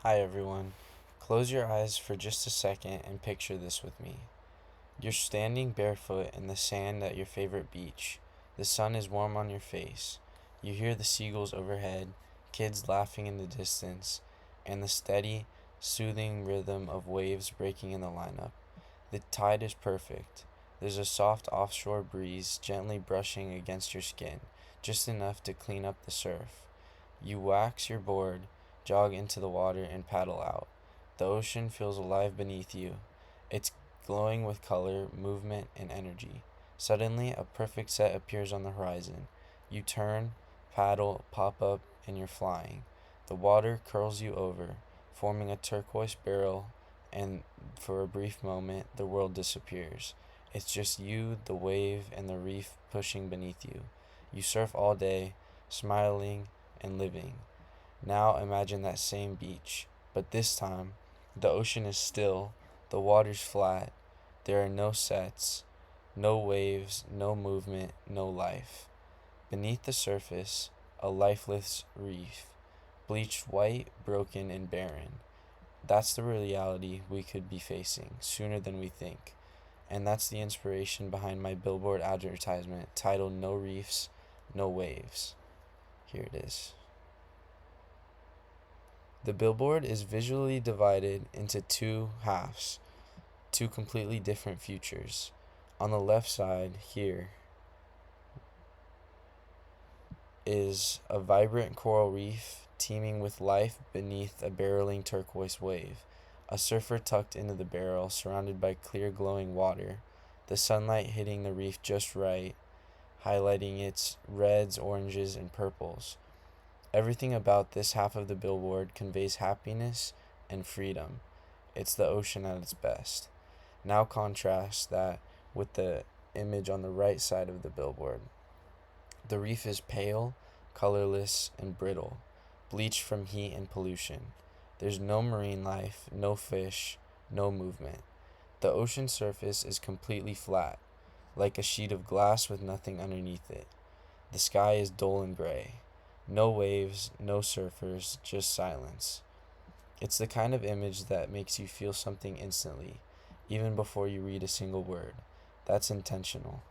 Hi everyone. Close your eyes for just a second and picture this with me. You're standing barefoot in the sand at your favorite beach. The sun is warm on your face. You hear the seagulls overhead, kids laughing in the distance, and the steady, soothing rhythm of waves breaking in the lineup. The tide is perfect. There's a soft offshore breeze gently brushing against your skin, just enough to clean up the surf. You wax your board, jog into the water, and paddle out. The ocean feels alive beneath you. It's glowing with color, movement, and energy. Suddenly, a perfect set appears on the horizon. You turn, paddle, pop up, and you're flying. The water curls you over, forming a turquoise barrel, and for a brief moment, the world disappears. It's just you, the wave, and the reef pushing beneath you. You surf all day, smiling and living. Now imagine that same beach, but this time the ocean is still, the water's flat, there are no sets, no waves, no movement, no life. Beneath the surface, a lifeless reef, bleached white, broken, and barren. That's the reality we could be facing sooner than we think. And that's the inspiration behind my billboard advertisement titled No Reefs, No Waves. Here it is. The billboard is visually divided into two halves, two completely different futures. On the left side, here, is a vibrant coral reef teeming with life beneath a barreling turquoise wave. A surfer tucked into the barrel, surrounded by clear glowing water, the sunlight hitting the reef just right, highlighting its reds, oranges, and purples. Everything about this half of the billboard conveys happiness and freedom. It's the ocean at its best. Now contrast that with the image on the right side of the billboard. The reef is pale, colorless, and brittle, bleached from heat and pollution. There's no marine life, no fish, no movement. The ocean surface is completely flat, like a sheet of glass with nothing underneath it. The sky is dull and gray. No waves, no surfers, just silence. It's the kind of image that makes you feel something instantly, even before you read a single word. That's intentional.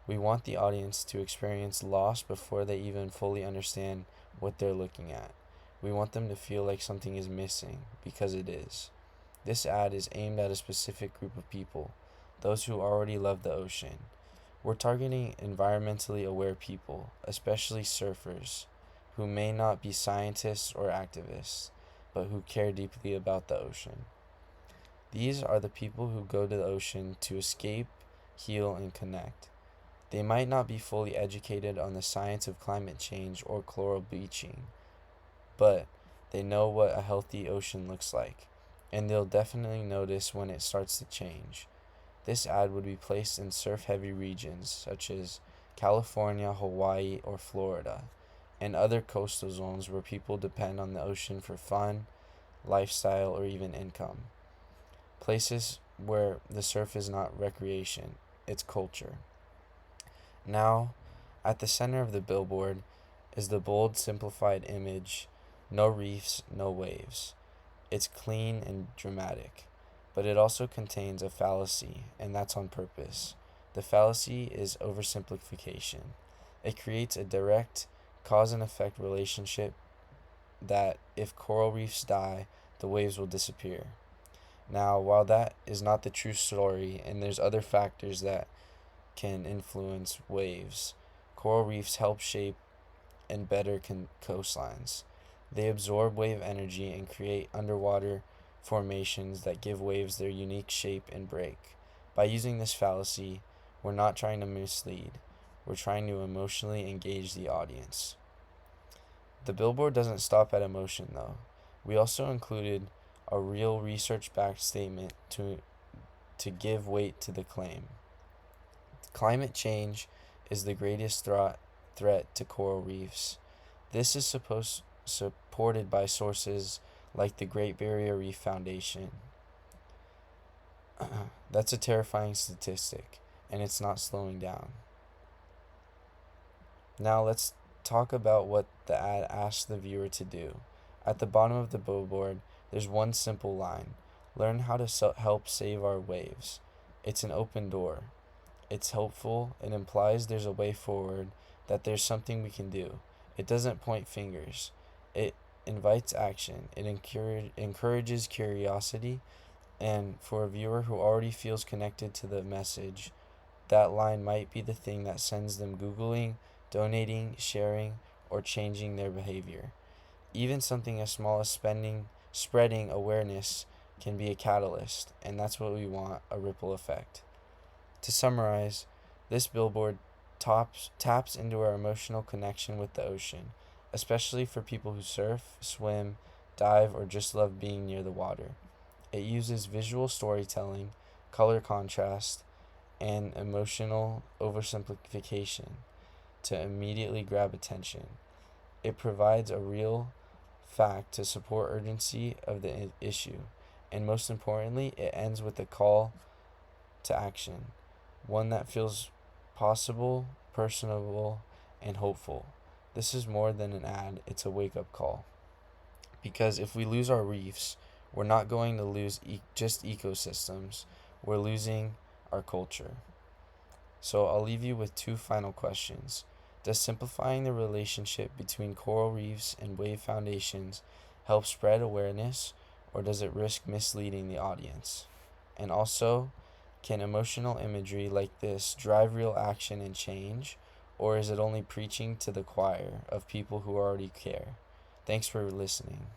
We want the audience to experience loss before they even fully understand what they're looking at. We want them to feel like something is missing, because it is. This ad is aimed at a specific group of people, those who already love the ocean. We're targeting environmentally aware people, especially surfers, who may not be scientists or activists, but who care deeply about the ocean. These are the people who go to the ocean to escape, heal, and connect. They might not be fully educated on the science of climate change or coral bleaching, but they know what a healthy ocean looks like, and they'll definitely notice when it starts to change. This ad would be placed in surf heavy regions such as California, Hawaii, or Florida, and other coastal zones where people depend on the ocean for fun, lifestyle, or even income. Places where the surf is not recreation, it's culture. Now, at the center of the billboard is the bold, simplified image: no reefs, no waves. It's clean and dramatic, but it also contains a fallacy, and that's on purpose. The fallacy is oversimplification. It creates a direct cause and effect relationship that if coral reefs die, the waves will disappear. Now, while that is not the true story, and there's other factors that can influence waves, coral reefs help shape and better coastlines. They absorb wave energy and create underwater formations that give waves their unique shape and break. By using this fallacy, we're not trying to mislead, we're trying to emotionally engage the audience. The billboard doesn't stop at emotion though. We also included a real research backed statement to give weight to the claim. Climate change is the greatest threat to coral reefs. This is supported by sources like the Great Barrier Reef Foundation. That's a terrifying statistic, and it's not slowing down. Now let's talk about what the ad asks the viewer to do. At the bottom of the billboard, There's one simple line: learn how to help save our waves. It's an open door. It's hopeful. It implies there's a way forward, that there's something we can do. It doesn't point fingers. It invites action. It encourages curiosity. And for a viewer who already feels connected to the message, that line might be the thing that sends them Googling, donating, sharing, or changing their behavior. Even something as small as spreading awareness can be a catalyst, and that's what we want: a ripple effect. To summarize, this billboard taps into our emotional connection with the ocean, especially for people who surf, swim, dive, or just love being near the water. It uses visual storytelling, color contrast, and emotional oversimplification to immediately grab attention. It provides a real fact to support urgency of the issue, and most importantly, it ends with a call to action, one that feels possible, personable, and hopeful. This is more than an ad, it's a wake up call. Because if we lose our reefs, we're not going to lose just ecosystems, we're losing our culture. So I'll leave you with two final questions. Does simplifying the relationship between coral reefs and wave foundations help spread awareness, or does it risk misleading the audience? And also, can emotional imagery like this drive real action and change, or is it only preaching to the choir of people who already care? Thanks for listening.